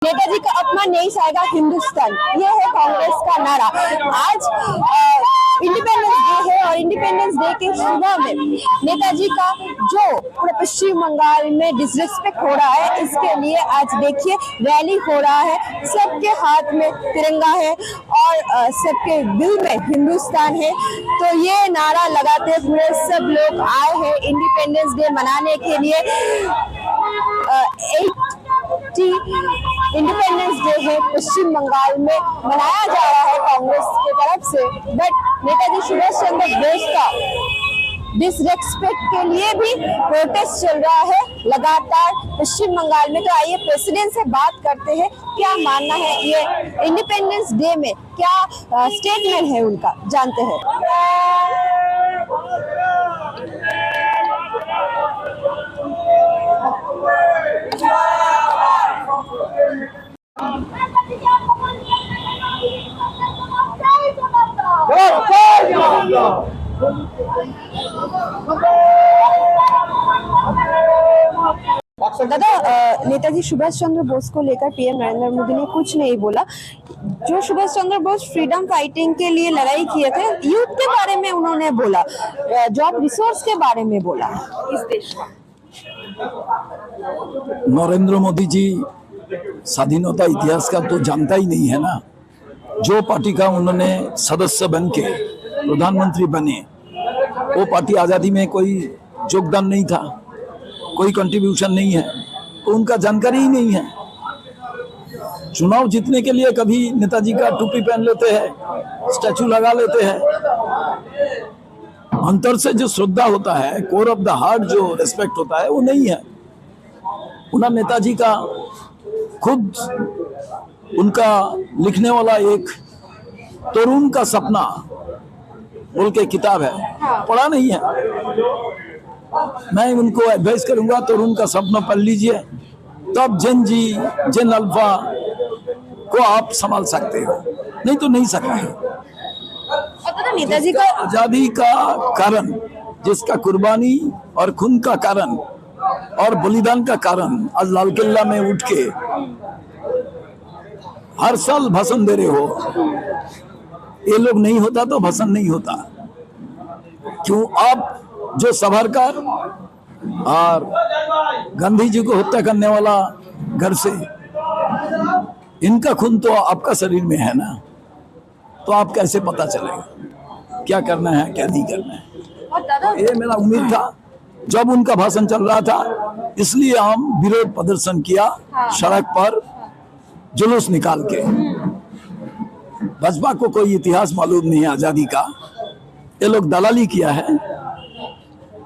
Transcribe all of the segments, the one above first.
नेताजी का अपमान नहीं सहेगा हिंदुस्तान, ये है कांग्रेस का नारा। आज इंडिपेंडेंस डे है और इंडिपेंडेंस डे के सुबह में नेताजी का जो पूरे पश्चिम बंगाल में डिसरिस्पेक्ट हो रहा है, इसके लिए आज देखिए रैली हो रहा है। सबके हाथ में तिरंगा है और सबके दिल में हिंदुस्तान है। तो ये नारा लगाते पूरे सब लोग आए हैं इंडिपेंडेंस डे मनाने के लिए। इंडिपेंडेंस डे है पश्चिम बंगाल में मनाया जा रहा है कांग्रेस की तरफ से, बट नेताजी सुभाष चंद्र बोस का डिसरेस्पेक्ट के लिए भी प्रोटेस्ट चल रहा है लगातार पश्चिम बंगाल में। तो आइए प्रेसिडेंट से बात करते हैं, क्या मानना है ये इंडिपेंडेंस डे में, क्या स्टेटमेंट है उनका, जानते हैं। दादा, नेताजी सुभाष चंद्र बोस को लेकर पीएम नरेंद्र मोदी ने कुछ नहीं बोला। जो सुभाष चंद्र बोस फ्रीडम फाइटिंग के लिए लड़ाई किए थे, यूथ के बारे में उन्होंने बोला, जॉब रिसोर्स के बारे में बोला इस देश का। नरेंद्र मोदी जी स्वाधीनता इतिहास का तो जानता ही नहीं है ना। जो पार्टी का उन्होंने सदस्य बन के प्रधानमंत्री बने, वो पार्टी आज़ादी में कोई योगदान नहीं था, कोई कंट्रीब्यूशन नहीं है, तो उनका जानकारी ही नहीं है। चुनाव जीतने के लिए कभी नेताजी का टोपी पहन लेते हैं, स्टैचू लगा लेते हैं। अंतर से जो श्रद्धा होता है, कोर ऑफ द हार्ट जो रिस्पेक्ट होता है, वो नहीं है। उन्हें नेताजी का खुद उनका लिखने वाला एक तरुण का सपना बोल के किताब है, पढ़ा नहीं है। मैं उनको एडवाइस करूंगा, तरुण का सपना पढ़ लीजिए, तब जेन अल्फा को आप संभाल सकते हो, नहीं तो नहीं सकते। नेताजी का आजादी का कारण, जिसका कुर्बानी और खून का कारण और बलिदान का कारण आज लाल किला में उठ के हर साल भाषण दे रहे हो, ये लोग नहीं होता तो भाषण नहीं होता। क्यों आप जो सावरकर और गांधी जी को हत्या करने वाला घर से, इनका खून तो आपका शरीर में है ना, तो आप कैसे पता चलेगा क्या करना है क्या नहीं करना है। ये मेरा उम्मीद था जब उनका भाषण चल रहा था, इसलिए हम विरोध प्रदर्शन किया सड़क पर जुलूस निकाल के। भाजपा को कोई इतिहास मालूम नहीं है आजादी का, ये लोग दलाली किया है।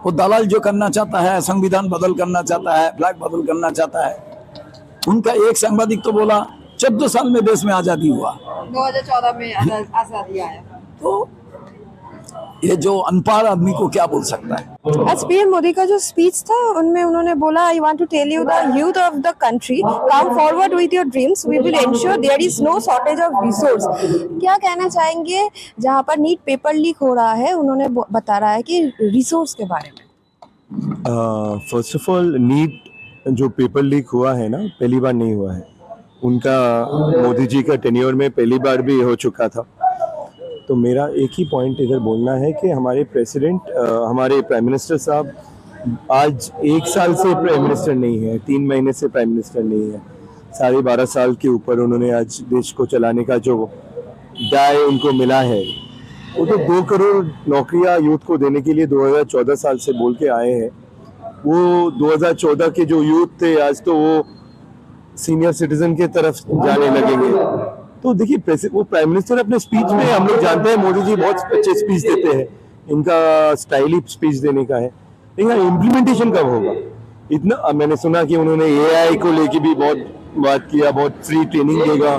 वो दलाल जो करना चाहता है, संविधान बदल करना चाहता है, फ्लैग बदल करना चाहता है। उनका एक सांबादिक तो बोला 14 साल में देश में आजादी हुआ, 2014 में आजादी आया। तो ये जो अनपढ़ आदमी को क्या बोल सकता है। आज पीएम मोदी का जो स्पीच था, उनमें उन्होंने बोला, I want to tell you the youth of the country, come forward with your dreams, we will ensure there is no shortage of resource. क्या कहना चाहेंगे, जहां पर नीट पेपर लीक हो रहा है, उन्होंने बता रहा है कि रिसोर्स के बारे में। फर्स्ट ऑफ ऑल, नीट जो पेपर लीक हुआ है ना, पहली बार नहीं हुआ है। उनका मोदी जी का टेन्योर में पहली बार भी हो चुका था। तो मेरा एक ही पॉइंट इधर बोलना है कि हमारे प्रेसिडेंट, हमारे प्राइम मिनिस्टर साहब आज 1 साल से प्राइम मिनिस्टर नहीं है, 3 महीने से प्राइम मिनिस्टर नहीं है। 12.5 साल के ऊपर उन्होंने आज देश को चलाने का जो दाय उनको मिला है, वो तो 2 करोड़ नौकरियां यूथ को देने के लिए 2014 साल से बोल के आए हैं। वो 2014 के जो यूथ थे, आज तो वो सीनियर सिटीजन के तरफ जाने लगेंगे। तो देखिए, वो प्राइम मिनिस्टर अपने स्पीच में, हम लोग जानते हैं मोदी जी बहुत अच्छे स्पीच देते हैं, इनका स्टाइल ही स्पीच देने का है, लेकिन इम्प्लीमेंटेशन कब होगा। इतना मैंने सुना कि उन्होंने एआई को लेके भी बहुत बात किया, बहुत फ्री ट्रेनिंग देगा,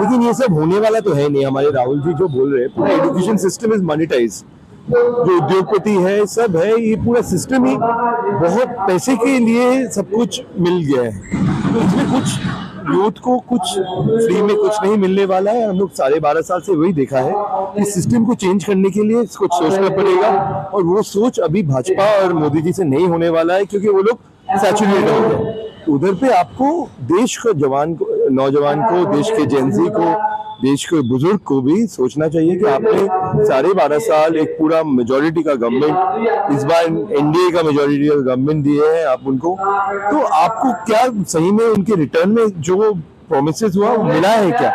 लेकिन ये सब होने वाला तो है नहीं। हमारे राहुल जी जो बोल रहे हैं, पूरा एजुकेशन सिस्टम इज मॉनिटाइज, जो उद्योगपति है सब है, ये पूरा सिस्टम ही बहुत पैसे के लिए सब कुछ मिल गया है। तो इसमें कुछ यूथ को कुछ फ्री में कुछ नहीं मिलने वाला है। हम लोग 12.5 साल से वही देखा है कि सिस्टम को चेंज करने के लिए कुछ सोचना पड़ेगा, और वो सोच अभी भाजपा और मोदी जी से नहीं होने वाला है, क्योंकि वो लोग सैचुरेट हो गए। उधर पे आपको देश को नौजवान को, देश के जेंजी को, देश के बुजुर्ग को भी सोचना चाहिए कि आपने 12.5 साल एक पूरा मेजोरिटी का गवर्नमेंट, इस बार एनडीए का मेजोरिटी का गवर्नमेंट दिए हैं आप उनको, तो आपको क्या सही में उनके रिटर्न में जो प्रोमिसेस हुआ वो मिला है क्या?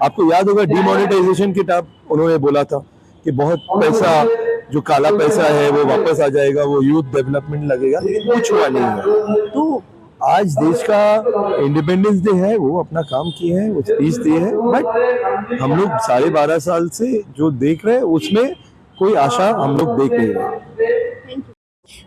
आपको याद होगा डिमोनेटाइजेशन के टाइम उन्होंने बोला था कि बहुत पैसा, जो काला पैसा है वो वापस आ जाएगा, वो यूथ डेवलपमेंट लगेगा, लेकिन कुछ हुआ नहीं है। तो आज देश का इंडिपेंडेंस डे है, वो अपना काम किए हैं, वो स्पीच दिए हैं, बट हम लोग 12.5 साल से जो देख रहे हैं उसमें कोई आशा हम लोग देख नहीं रहे।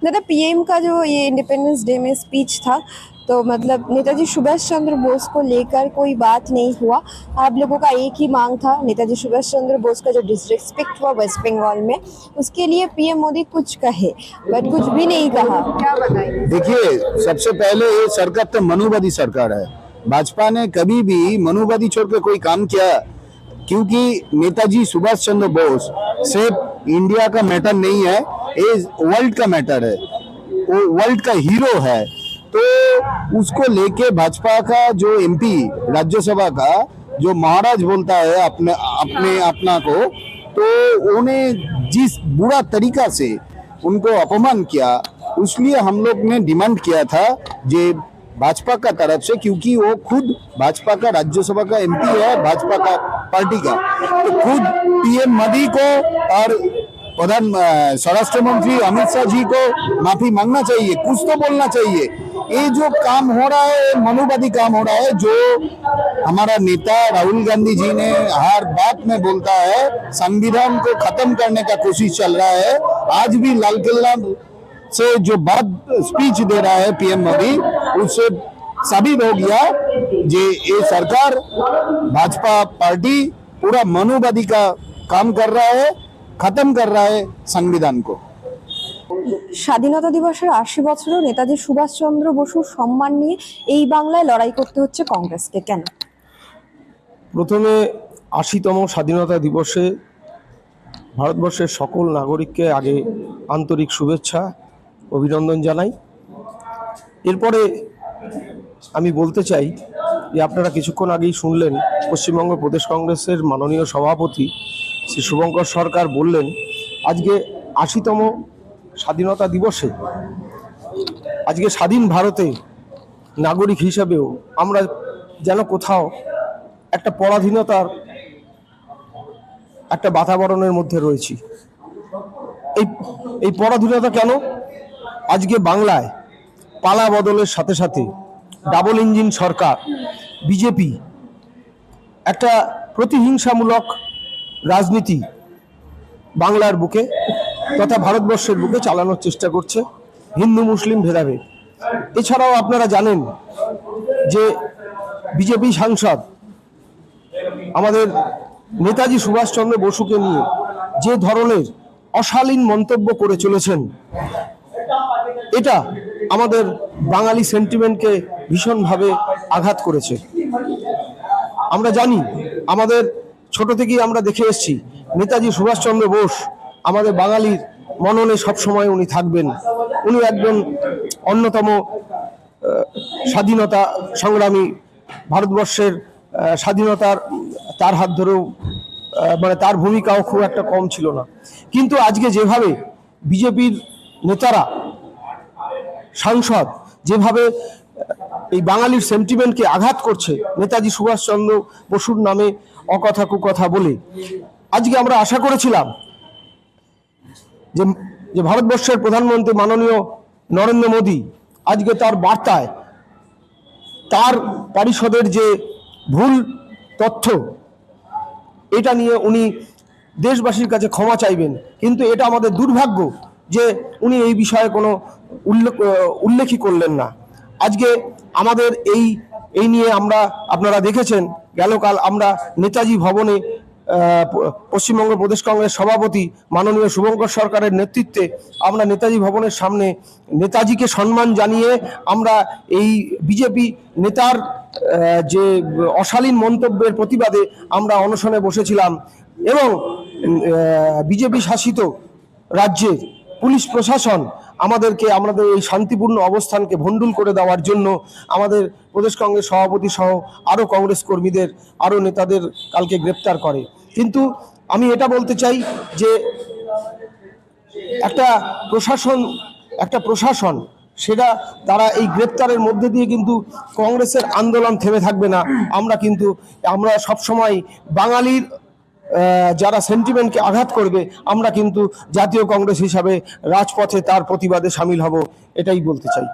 दादा, पीएम का जो ये इंडिपेंडेंस डे में स्पीच था, तो मतलब नेताजी सुभाष चंद्र बोस को लेकर कोई बात नहीं हुआ। आप लोगों का एक ही मांग था, नेताजी सुभाष चंद्र बोस का जो डिसरिस्पेक्ट हुआ वेस्ट बंगाल में, उसके लिए पीएम मोदी कुछ कहे, बट कुछ भी नहीं कहा। क्या बताएंगे? देखिए, सबसे पहले ये सरकार तो मनुवादी सरकार है। भाजपा ने कभी भी मनुवादी छोड़ के कोई काम किया? क्योंकि नेताजी सुभाष चंद्र बोस सिर्फ इंडिया का मैटर नहीं है, ये वर्ल्ड का मैटर है, वो वर्ल्ड का हीरो है। तो उसको लेके भाजपा का जो एमपी राज्यसभा का जो महाराज बोलता है अपना को, तो उन्हें जिस बुरा तरीका से उनको अपमान किया, इसलिए हम लोग ने डिमांड किया था जे भाजपा का तरफ से, क्योंकि वो खुद भाजपा का राज्यसभा का एमपी है, भाजपा का पार्टी का, तो खुद पीएम मोदी को और प्रधान स्वराष्ट्र मंत्री अमित शाह जी को माफी मांगना चाहिए, कुछ तो बोलना चाहिए। ये जो काम हो रहा है मनुवादी काम हो रहा है, जो हमारा नेता राहुल गांधी जी ने हर बात में बोलता है संविधान को खत्म करने का कोशिश चल रहा है। आज भी लाल किला से जो बात स्पीच दे रहा है पीएम मोदी, उससे साबित हो गया जे ये सरकार भाजपा पार्टी पूरा मनुवादी का काम कर रहा है, खत्म कर रहा है संविधान को। স্বাধীনতা দিবসের 80 বছরেও নেতাজি সুভাষচন্দ্র বসুর সম্মান নিয়ে এই বাংলায় লড়াই করতে হচ্ছে কংগ্রেসকে, কেন? প্রথমে 80তম স্বাধীনতা দিবসে ভারতবর্ষের সকল নাগরিককে আগে আন্তরিক শুভেচ্ছা অভিনন্দন জানাই। এরপরে আমি বলতে চাই যে আপনারা কিছুক্ষণ আগেই শুনলেন পশ্চিমবঙ্গ প্রদেশ কংগ্রেসের মাননীয় সভাপতি শ্রী শুভঙ্কর সরকার বললেন আজকে 80তম স্বাধীনতা দিবসে আজকে স্বাধীন ভারতে নাগরিক হিসাবেও আমরা যেন কোথাও একটা পরাধীনতার একটা বাতাবরণের মধ্যে রয়েছি। এই পরাধীনতা কেন? আজকে বাংলায় পালা বদলের সাথে সাথে ডাবল ইঞ্জিন সরকার বিজেপি একটা প্রতিহিংসামূলক রাজনীতি বাংলার বুকে তথা ভারতবর্ষের বুকে চালানোর চেষ্টা করছে, হিন্দু মুসলিম ভেদাভেদ। এছাড়াও আপনারা জানেন যে বিজেপি সাংসদ আমাদের নেতাজি সুভাষচন্দ্র বসুকে নিয়ে যে ধরনের অশালীন মন্তব্য করে চলেছেন, এটা আমাদের বাঙালি সেন্টিমেন্টকে ভীষণভাবে আঘাত করেছে। আমরা জানি, আমাদের ছোট থেকেই আমরা দেখে এসেছি নেতাজি সুভাষচন্দ্র বোস আমাদের বাঙালির মননে সবসময় উনি থাকবেন। উনি একজন অন্যতম স্বাধীনতা সংগ্রামী, ভারতবর্ষের স্বাধীনতার তার হাত ধরেও মানে তার ভূমিকাও খুব একটা কম ছিল না। কিন্তু আজকে যেভাবে বিজেপির নেতারা, সাংসদ যেভাবে এই বাঙালির সেন্টিমেন্টকে আঘাত করছে নেতাজি সুভাষচন্দ্র বসুর নামে অকথা কুকথা বলে, আজকে আমরা আশা করেছিলাম যে ভারতবর্ষের প্রধানমন্ত্রী মাননীয় নরেন্দ্র মোদী আজকে তার বার্তায় তার পারিষদের যে ভুল তথ্য, এটা নিয়ে উনি দেশবাসীর কাছে ক্ষমা চাইবেন। কিন্তু এটা আমাদের দুর্ভাগ্য যে উনি এই বিষয়ে কোনো উল্লেখই করলেন না। আজকে আমাদের এই নিয়ে আপনারা দেখেছেন, গেলকাল আমরা নেতাজি ভবনে পশ্চিমবঙ্গ প্রদেশ কংগ্রেস সভাপতি মাননীয় শুভঙ্কর সরকারের নেতৃত্বে আমরা নেতাজি ভবনের সামনে নেতাজিকে সম্মান জানিয়ে আমরা এই বিজেপি নেতার যে অশালীন মন্তব্যের প্রতিবাদে আমরা অনশনে বসেছিলাম। এবং বিজেপি শাসিত রাজ্যের পুলিশ প্রশাসন আমাদের এই শান্তিপূর্ণ অবস্থানকে ভণ্ডুল করে দেওয়ার জন্য আমাদের প্রদেশ কংগ্রেস সভাপতি সহ আরও কংগ্রেস কর্মীদের, আরও নেতাদের কালকে গ্রেপ্তার করে। কিন্তু আমি এটা বলতে চাই যে একটা প্রশাসন সেটা তারা এই গ্রেপ্তারের মধ্যে দিয়ে কিন্তু কংগ্রেসের আন্দোলন থেমে থাকবে না। আমরা সবসময় বাঙালির যারা সেন্টিমেন্টকে আঘাত করবে, আমরা কিন্তু জাতীয় কংগ্রেস হিসাবে রাজপথে তার প্রতিবাদে সামিল হব, এটাই বলতে চাই।